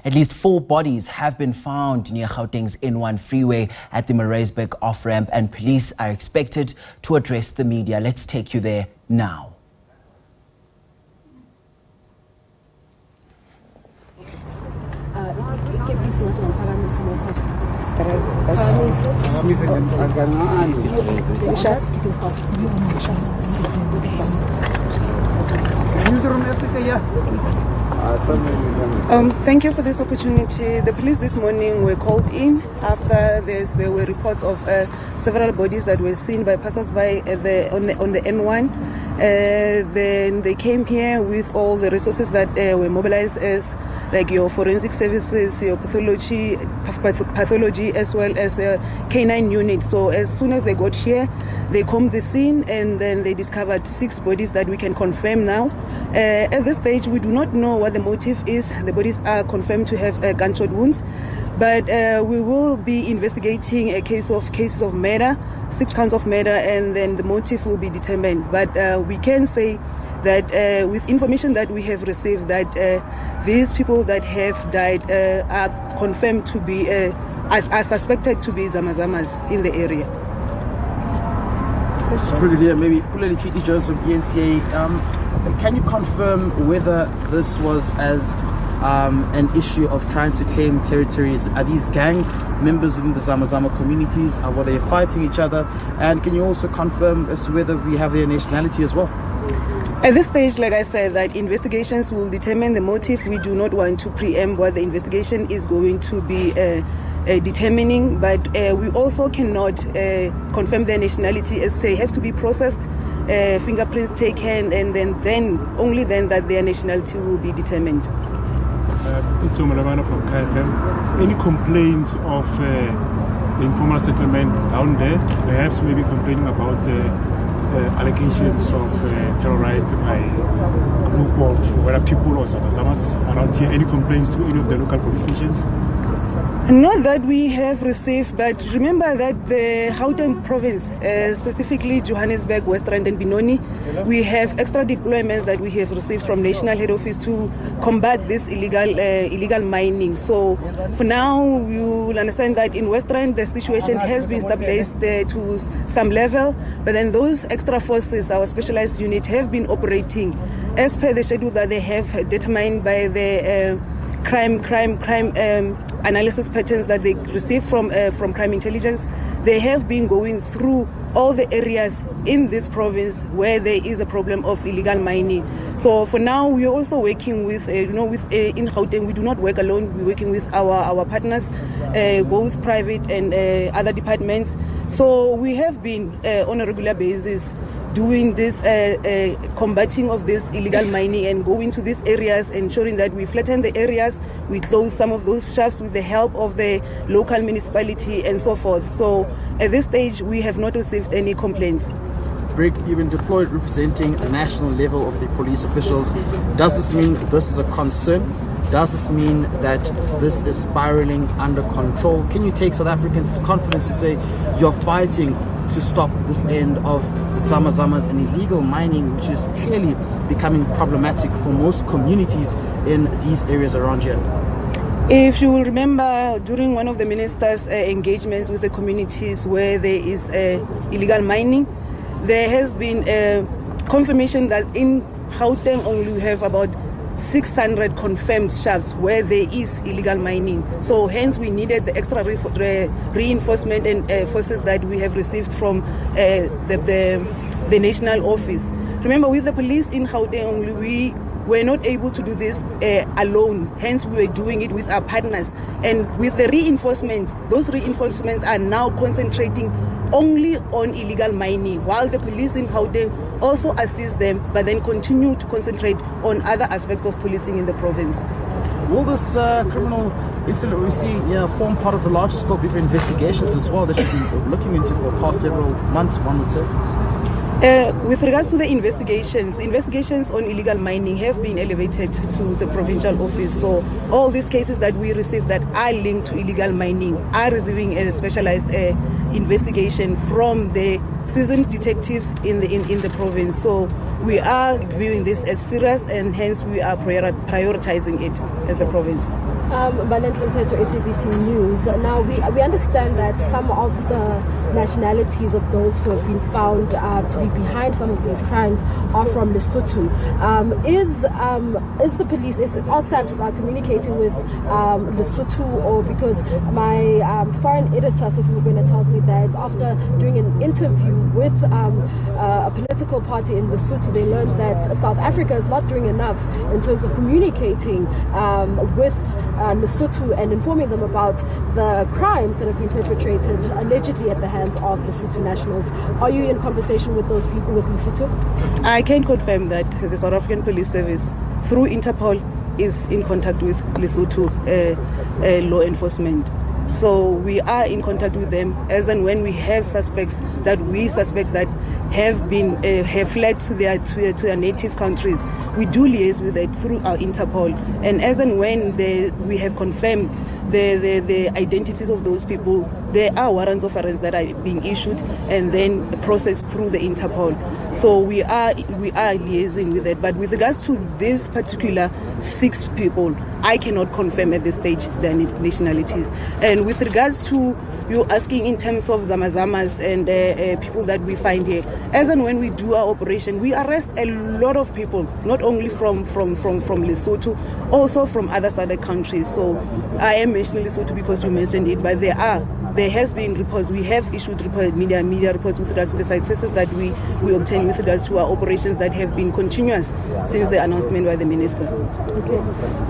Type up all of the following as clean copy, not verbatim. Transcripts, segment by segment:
At least 4 bodies have been found near Gauteng's N1 freeway at the Maraisburg off-ramp, and police are expected to address the media. Let's take you there now. Thank you for this opportunity. The police this morning were called in after there were reports of several bodies that were seen by passers-by on the N1. Then they came here with all the resources that were mobilized, as like your forensic services, your pathology, as well as a K9 unit. So as soon as they got here, they combed the scene and then they discovered 6 bodies that we can confirm now. At this stage, we do not know what the motive is. The bodies are confirmed to have gunshot wounds, but we will be investigating cases of murder, 6 counts of murder, and then the motive will be determined. But we can say that with information that we have received, that these people that have died are confirmed to be, are suspected to be Zamazamas in the area. Brigadier, maybe Puleli Treaty Jones from ENCA, can you confirm whether this was as an issue of trying to claim territories? Are these gang members within the Zamazama communities? Were they fighting each other? And can you also confirm as to whether we have their nationality as well? At this stage, like I said, that investigations will determine the motive. We do not want to preempt what the investigation is going to be determining, but we also cannot confirm their nationality, as they have to be processed, fingerprints taken, and then only then that their nationality will be determined. Any complaints of informal settlement down there? Perhaps maybe complaining about allegations of terrorized by a group of whether people or Zamazamas around here. Any complaints to any of the local police stations? Not that we have received, but remember that the Gauteng province, specifically Johannesburg, West Rand and Benoni, we have extra deployments that we have received from National Head Office to combat this illegal mining. So for now, you will understand that in West Rand, the situation has been stabilized to some level, but then those extra forces, our specialized unit, have been operating as per the schedule that they have determined by the crime analysis patterns that they receive from crime intelligence. They have been going through all the areas in this province where there is a problem of illegal mining. So for now, we are also working with, in Gauteng, we do not work alone. We're working with our partners, both private and other departments. So we have been on a regular basis doing this combating of this illegal mining and going to these areas, ensuring that we flatten the areas, we close some of those shafts with the help of the local municipality and so forth. So at this stage, we have not received any complaints. Brig, you've been deployed representing a national level of the police officials. Does this mean this is a concern? Does this mean that this is spiraling under control? Can you take South Africans to confidence to say you're fighting to stop this end of Zamazamas and illegal mining, which is clearly becoming problematic for most communities in these areas around here? If you will remember, during one of the minister's engagements with the communities where there is illegal mining, there has been confirmation that in Gauteng only we have about 600 confirmed shafts where there is illegal mining. So hence we needed the extra reinforcement and forces that we have received from the national office. Remember, with the police in Gauteng only, we were not able to do this alone. Hence we were doing it with our partners. And with the reinforcements, those reinforcements are now concentrating only on illegal mining, while the police in Gauteng also assist them, but then continue to concentrate on other aspects of policing in the province. Will this criminal incident we see form part of the larger scope of investigations as well that you've been looking into for the past several months, one would say? With regards to the investigations on illegal mining have been elevated to the provincial office. So all these cases that we receive that are linked to illegal mining are receiving a specialized investigation from the seasoned detectives in the province. So we are viewing this as serious, and hence we are prioritizing it as the province. Valentine Teto, SABC News. Now, we understand that some of the nationalities of those who have been found to be behind some of these crimes are from Lesotho. Is the police, are SABs communicating with Lesotho, or because my foreign editor, Sophie Mugwena, tells me that after doing an interview with a political party in Lesotho, they learned that South Africa is not doing enough in terms of communicating with Lesotho and informing them about the crimes that have been perpetrated allegedly at the hands of Lesotho nationals. Are you in conversation with those people with Lesotho? I can confirm that the South African Police Service, through Interpol, is in contact with Lesotho law enforcement. So we are in contact with them as and when we have suspects that we suspect that have fled to their native countries. We do liaise with it through our Interpol, and as and when we have confirmed the identities of those people, there are warrants of arrest that are being issued and then processed through the Interpol. So we are liaising with it. But with regards to this particular 6 people, I cannot confirm at this stage their nationalities. And with regards to you asking in terms of zamazamas and people that we find here, as and when we do our operation, we arrest a lot of people, not only from Lesotho, also from other SADC countries. So I am mentioning Lesotho because you mentioned it, but there has been reports. We have issued media reports with regards to the successes that we obtain with regards to our operations that have been continuous since the announcement by the minister. Okay.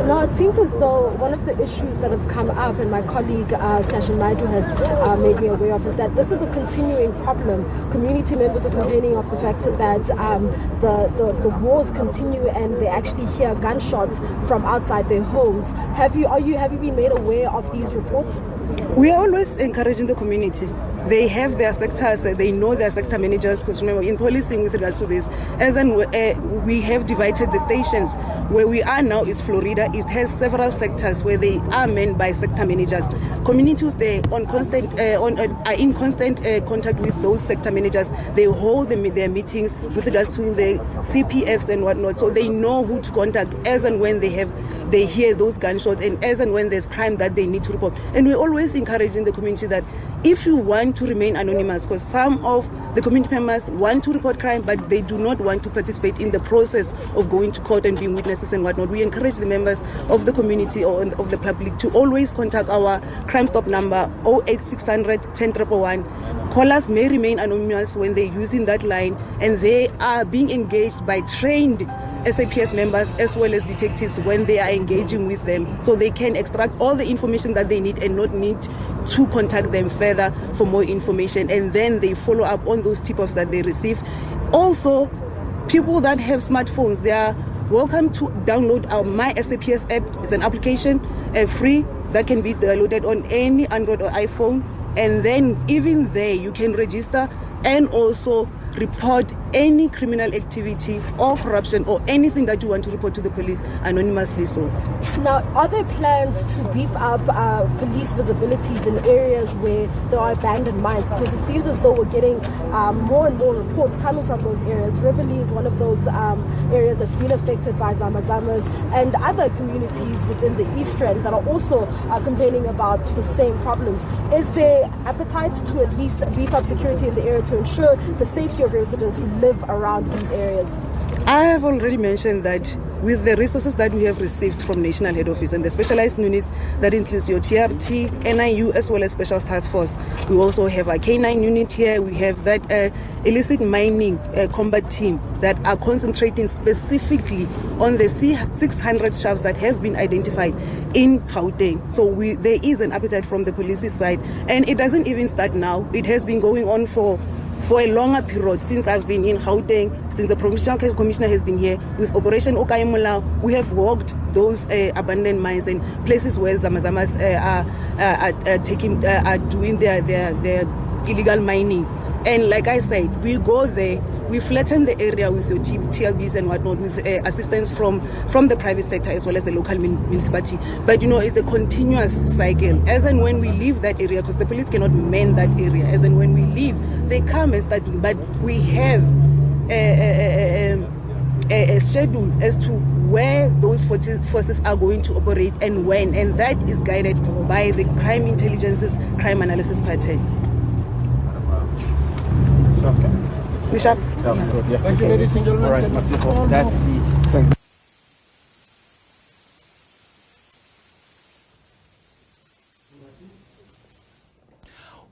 Now it seems as though one of the issues that have come up, and my colleague Sasha Naidu has made me aware of, is that this is a continuing problem. Community members are complaining of the fact that the wars continue and they actually hear gunshots from outside their homes. Have you been made aware of these reports? We are always encouraging the community. They have their sectors, they know their sector managers, because remember, in policing with regards to this, as in, we have divided the stations. Where we are now is Florida. It has several sectors where they are manned by sector managers. Communities, they are in constant contact with those sector managers. They hold their meetings with regards to the CPFs and whatnot, so they know who to contact as and when they hear those gunshots and as and when there's crime that they need to report. And we're always encouraging the community that if you want to remain anonymous, because some of the community members want to report crime, but they do not want to participate in the process of going to court and being witnesses and whatnot, we encourage the members of the community or of the public to always contact our Crime Stop number 08600 10111. Callers may remain anonymous when they're using that line, and they are being engaged by trained SAPS members as well as detectives when they are engaging with them, so they can extract all the information that they need and not need to contact them further for more information, and then they follow up on those tip-offs that they receive. Also, people that have smartphones, they are welcome to download our My SAPS app. It's an application, free, that can be downloaded on any Android or iPhone, and then even there you can register and also report any criminal activity or corruption or anything that you want to report to the police anonymously. So now, are there plans to beef up police visibilities in areas where there are abandoned mines? Because it seems as though we're getting more and more reports coming from those areas. Rivoli is one of those areas that's been affected by zamazamas, and other communities within the East Rand that are also complaining about the same problems. Is there appetite to at least beef up security in the area to ensure the safety of residents who live around these areas? I have already mentioned that with the resources that we have received from National Head Office and the specialized units that includes your TRT, NIU, as well as Special Task Force. We also have a K9 unit here. We have that illicit mining combat team that are concentrating specifically on the 600 shafts that have been identified in Gauteng. So there is an appetite from the police's side, and it doesn't even start now. It has been going on for a longer period since I've been in Gauteng, since the Provincial Commissioner has been here. With Operation Okayemula, we have walked those abandoned mines and places where zamazamas are doing their illegal mining. And like I said, we go there, we flatten the area with your TLBs and whatnot, with assistance from the private sector as well as the local municipality. But it's a continuous cycle. As and when we leave that area, because the police cannot man that area, as and when we leave, they come and start. But we have a schedule as to where those forces are going to operate and when, and that is guided by the crime intelligence's crime analysis pattern. Okay. Bishop? Thank you, ladies and gentlemen. All right, Masiko, that's the... Thanks.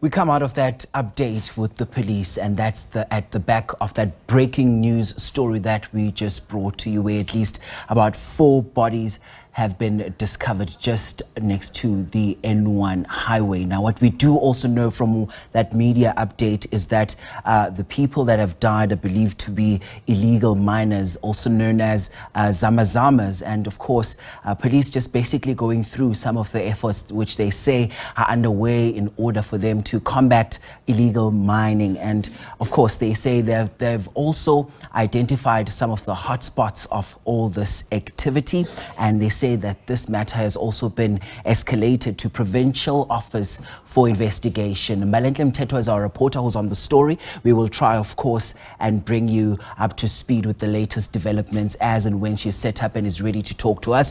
We come out of that update with the police, and that's at the back of that breaking news story that we just brought to you, where at least about 4 bodies have been discovered just next to the N1 highway. Now, what we do also know from that media update is that the people that have died are believed to be illegal miners, also known as zamazamas. And of course, police just basically going through some of the efforts which they say are underway in order for them to combat illegal mining. And of course, they say they've also identified some of the hotspots of all this activity, and they say that this matter has also been escalated to Provincial Office for Investigation. Malentle Mteto is our reporter who's on the story. We will try, of course, and bring you up to speed with the latest developments as and when she's set up and is ready to talk to us.